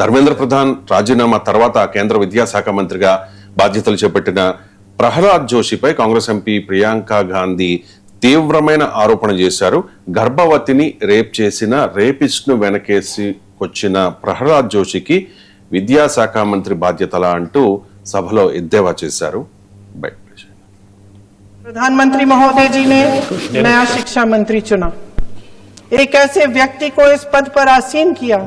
ధర్మేంద్ర ప్రధాన్ రాజీనామా తర్వాత కేంద్ర విద్యాశాఖ మంత్రిగా బాధ్యతలు చేపట్టిన ప్రహ్లాద్ జోషిపై కాంగ్రెస్ ఎంపీ ప్రియాంక గాంధీ తీవ్రమైన ఆరోపణ చేశారు. గర్భవతిని రేప్ చేసిన రేపిస్ట్ను వెనకేసుకొచ్చిన ప్రహ్లాద్ జోషికి విద్యాశాఖ మంత్రి బాధ్యతలా అంటూ సభలో ఎద్దేవా చేశారు. प्रधानमंत्री महोदय जी ने नया शिक्षा मंत्री चुना, एक ऐसे व्यक्ति को इस पद पर आसीन किया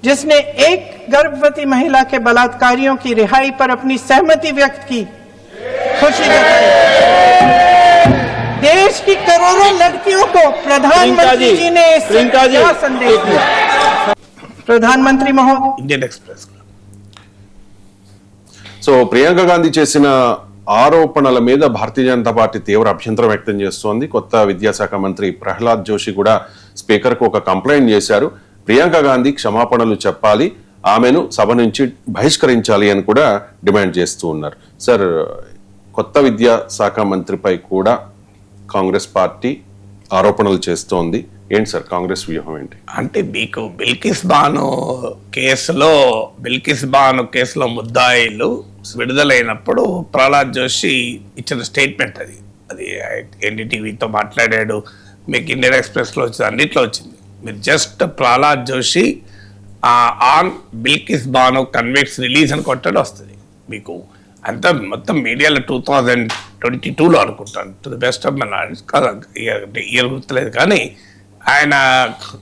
जिसने एक गर्भवती महिला के बलात्कारियों की रिहाई पर अपनी सहमति व्यक्त की, खुशी जताई। देश की करोड़ों लड़कियों को प्रधानमंत्री जी ने क्या संदेश दिया? प्रधानमंत्री महोदय Indian express so Priyanka Gandhi చేసిన ఆరోపణల మీద భారతీయ జనతా పార్టీ తీవ్ర అభ్యంతరం వ్యక్తం చేస్తోంది. కొత్త విద్యాశాఖ మంత్రి ప్రహ్లాద్ జోషి కూడా స్పీకర్కు ఒక కంప్లైంట్ చేశారు. ప్రియాంక గాంధీ క్షమాపణలు చెప్పాలి, ఆమెను సభ నుంచి బహిష్కరించాలి అని కూడా డిమాండ్ చేస్తూ ఉన్నారు. సార్, కొత్త విద్యాశాఖ మంత్రిపై కూడా కాంగ్రెస్ పార్టీ ఆరోపణలు చేస్తోంది. ఏంటి సార్ కాంగ్రెస్ వ్యూహం ఏంటి? అంటే మీకు బిల్కిస్ బాను కేసులో ముద్దాయిలు విడుదలైనప్పుడు ప్రహ్లాద్ జోషి ఇచ్చిన స్టేట్మెంట్ అది ఎన్డీటీవీతో మాట్లాడాడు, మీకు ఇండియన్ ఎక్స్ప్రెస్లో వచ్చింది, అన్నిట్లో వచ్చింది. మీరు just Pralhad Joshi on Bilkis Bano convicts release అని కొట్టాడు వస్తుంది మీకు. అంతా మొత్తం మీడియాలో 2022లో అనుకుంటాను, to the best of my knowledge, year గుర్తులేదు, కానీ ఆయన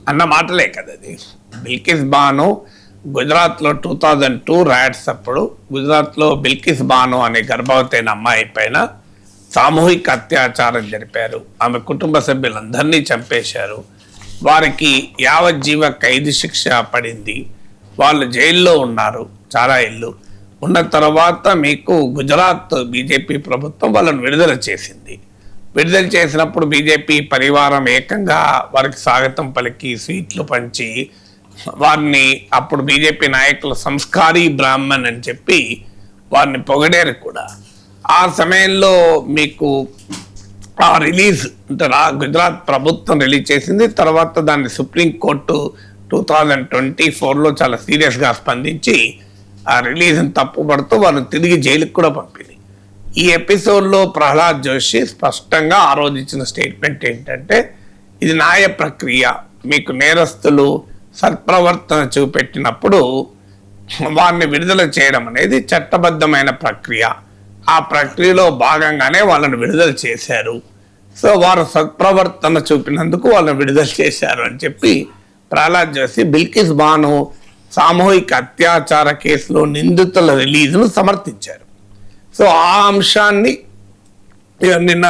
అన్న మాటలే కదా అది. బిల్కిస్ బాను గుజరాత్లో 2002 ర్యాట్స్ అప్పుడు గుజరాత్లో బిల్కిస్ బాను అనే గర్భవతి అయిన అమ్మాయి పైన సామూహిక అత్యాచారం జరిపారు. ఆమె కుటుంబ సభ్యులందరినీ చంపేశారు. వారికి యావజ్జీవ ఖైదు శిక్ష పడింది. వాళ్ళు జైల్లో ఉన్నారు చాలా ఏళ్ళు. ఉన్న తర్వాత మీకు గుజరాత్ బీజేపీ ప్రభుత్వం వాళ్ళని విడుదల చేసింది. విడుదల చేసినప్పుడు బీజేపీ పరివారం ఏకంగా వారికి స్వాగతం పలికి స్వీట్లు పంచి వారిని, అప్పుడు బీజేపీ నాయకులు సంస్కారీ బ్రాహ్మణ్ అని చెప్పి వారిని పొగడారు కూడా. ఆ సమయంలో మీకు ఆ రిలీజ్ అంటే గుజరాత్ ప్రభుత్వం రిలీజ్ చేసింది. తర్వాత దాన్ని సుప్రీంకోర్టు 2024లో చాలా సీరియస్గా స్పందించి ఆ రిలీజ్ని తప్పుపడుతూ వాళ్ళని తిరిగి జైలుకి కూడా పంపింది. ఈ ఎపిసోడ్లో ప్రహ్లాద్ జోషి స్పష్టంగా ఆ రోజు ఇచ్చిన స్టేట్మెంట్ ఏంటంటే, ఇది న్యాయ ప్రక్రియ, మీకు నేరస్తులు సత్ప్రవర్తన చూపెట్టినప్పుడు వారిని విడుదల చేయడం అనేది చట్టబద్ధమైన ప్రక్రియ. ఆ ప్రక్రియలో భాగంగానే వాళ్ళని విడుదల చేశారు. సో వారు సత్ప్రవర్తన చూపినందుకు వాళ్ళని విడుదల చేశారు అని చెప్పి ప్రహ్లాద్ జోషి బిల్కిస్ బాను సామూహిక అత్యాచార కేసులో నిందితుల రిలీజ్ను సమర్థించారు. సో ఆ అంశాన్ని నిన్న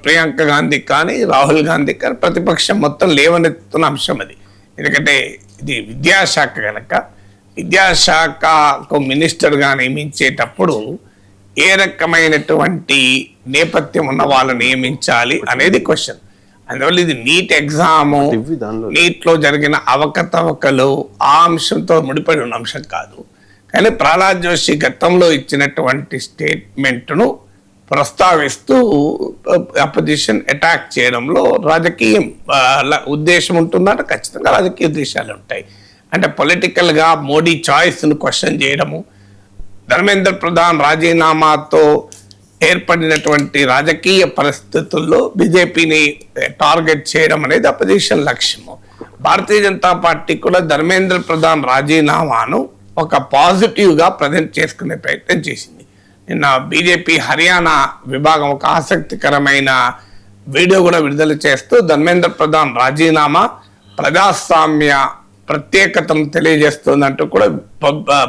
ప్రియాంక గాంధీ కానీ రాహుల్ గాంధీ కానీ ప్రతిపక్షం మొత్తం లేవనెత్తున్న అంశం అది. ఎందుకంటే ఇది విద్యాశాఖ కనుక విద్యాశాఖకు మినిస్టర్గా నియమించేటప్పుడు ఏ రకమైనటువంటి నేపథ్యం ఉన్న వాళ్ళని నియమించాలి అనేది క్వశ్చన్. అందువల్ల ఇది నీట్ ఎగ్జాము, నీట్లో జరిగిన అవకతవకలు ఆ అంశంతో ముడిపడి ఉన్న అంశం కాదు. కానీ ప్రహ్లాద్ జోషి గతంలో ఇచ్చినటువంటి స్టేట్మెంట్ను ప్రస్తావిస్తూ అపోజిషన్ అటాక్ చేయడంలో రాజకీయం ఉద్దేశం ఉంటుందంటే ఖచ్చితంగా రాజకీయ ఉద్దేశాలు ఉంటాయి. అంటే పొలిటికల్గా మోడీ చాయిస్ను క్వశ్చన్ చేయడము, ధర్మేంద్ర ప్రధాన్ రాజీనామాతో ఏర్పడినటువంటి రాజకీయ పరిస్థితుల్లో బీజేపీని టార్గెట్ చేయడం అనేది అపోజిషన్ లక్ష్యము. భారతీయ జనతా పార్టీ కూడా ధర్మేంద్ర ప్రధాన్ రాజీనామాను ఒక పాజిటివ్గా ప్రజెంట్ చేసుకునే ప్రయత్నం చేసింది. నిన్న బీజేపీ హర్యానా విభాగం ఒక ఆసక్తికరమైన వీడియో కూడా విడుదల చేస్తూ ధర్మేంద్ర ప్రధాన్ రాజీనామా ప్రజాస్వామ్య ప్రత్యేకతను తెలియజేస్తుందంటూ కూడా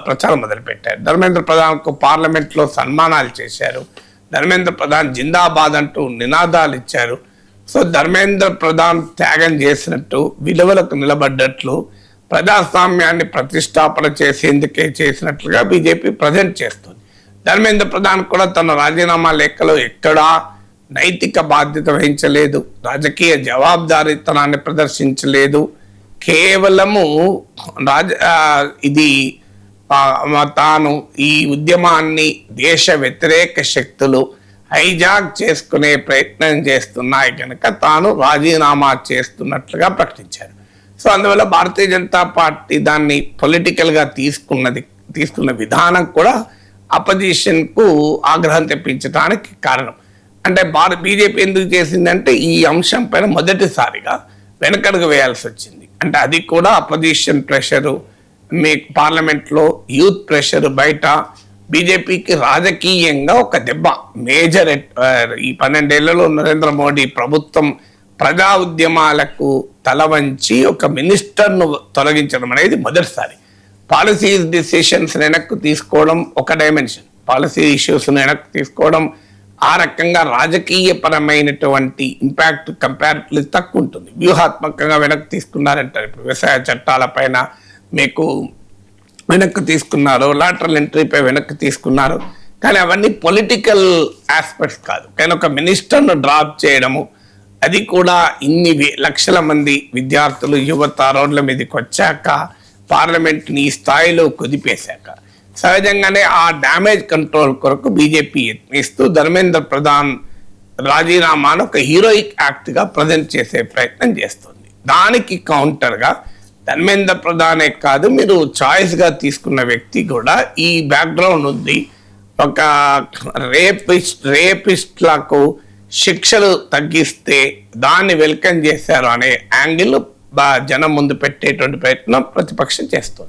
ప్రచారం మొదలుపెట్టారు. ధర్మేంద్ర ప్రధాన్కు పార్లమెంట్లో సన్మానాలు చేశారు. ధర్మేంద్ర ప్రధాన్ జిందాబాద్ అంటూ నినాదాలు ఇచ్చారు. సో ధర్మేంద్ర ప్రధాన్ త్యాగం చేసినట్టు, విలువలకు నిలబడ్డట్లు, ప్రజాస్వామ్యాన్ని ప్రతిష్టాపన చేసేందుకే చేసినట్లుగా బీజేపీ ప్రజెంట్ చేస్తుంది. ధర్మేంద్ర ప్రధాన్ కూడా తన రాజీనామా లేఖలో ఎక్కడా నైతిక బాధ్యత వహించలేదు, రాజకీయ జవాబుదారీతనాన్ని ప్రదర్శించలేదు. కేవలము ఇది తాను ఈ ఉద్యమాన్ని దేశ వ్యతిరేక శక్తులు హైజాక్ చేసుకునే ప్రయత్నం చేస్తున్నాయి కనుక తాను రాజీనామా చేస్తున్నట్లుగా ప్రకటించారు. సో అందువల్ల భారతీయ జనతా పార్టీ దాన్ని పొలిటికల్గా తీసుకున్న విధానం కూడా అపోజిషన్ కు ఆగ్రహం తెప్పించడానికి కారణం. అంటే బీజేపీ ఎందుకు చేసిందంటే ఈ అంశం పైన మొదటిసారిగా వెనకడుగు వేయాల్సి వచ్చింది. అంటే అది కూడా అపోజిషన్ ప్రెషరు, మీ పార్లమెంట్లో యూత్ ప్రెషర్, బయట బీజేపీకి రాజకీయంగా ఒక దెబ్బ మేజర్. ఈ 12 ఏళ్లలో నరేంద్ర మోడీ ప్రభుత్వం ప్రజా ఉద్యమాలకు తల వంచి ఒక మినిస్టర్ను తొలగించడం అనేది మొదటిసారి. పాలసీ డిసిషన్స్ వెనక్కు తీసుకోవడం ఒక డైమెన్షన్, పాలసీ ఇష్యూస్ వెనక్కు తీసుకోవడం ఆ రకంగా రాజకీయపరమైనటువంటి ఇంపాక్ట్ కంపారిటివ్లీ తక్కువ ఉంటుంది. వ్యూహాత్మకంగా వెనక్కి తీసుకున్నారంటారు. ఇప్పుడు వ్యవసాయ చట్టాలపైన మీకు వెనక్కి తీసుకున్నారు, లాటరల్ ఎంట్రీపై వెనక్కి తీసుకున్నారు, కానీ అవన్నీ పొలిటికల్ ఆస్పెక్ట్స్ కాదు. కానీ ఒక మినిస్టర్ను డ్రాప్ చేయడము, అది కూడా ఇన్ని లక్షల మంది విద్యార్థులు యువత రోడ్ల మీదకి వచ్చాక, పార్లమెంట్ని ఈ స్థాయిలో కుదిపేశాక సహజంగానే ఆ డ్యామేజ్ కంట్రోల్ కొరకు బీజేపీ యత్నిస్తూ ధర్మేంద్ర ప్రధాన్ రాజీనామాను ఒక హీరోయిక్ యాక్ట్గా ప్రజెంట్ చేసే ప్రయత్నం చేస్తుంది. దానికి కౌంటర్గా ధర్మేంద్ర ప్రధానే కాదు, మీరు చాయిస్గా తీసుకున్న వ్యక్తి కూడా ఈ బ్యాక్గ్రౌండ్ ఉంది. ఒక రేపిస్ట్లకు శిక్షలు తగ్గిస్తే దాన్ని వెల్కమ్ చేశారు అనే యాంగిల్ జనం ముందు పెట్టేటువంటి ప్రయత్నం ప్రతిపక్షం చేస్తుంది.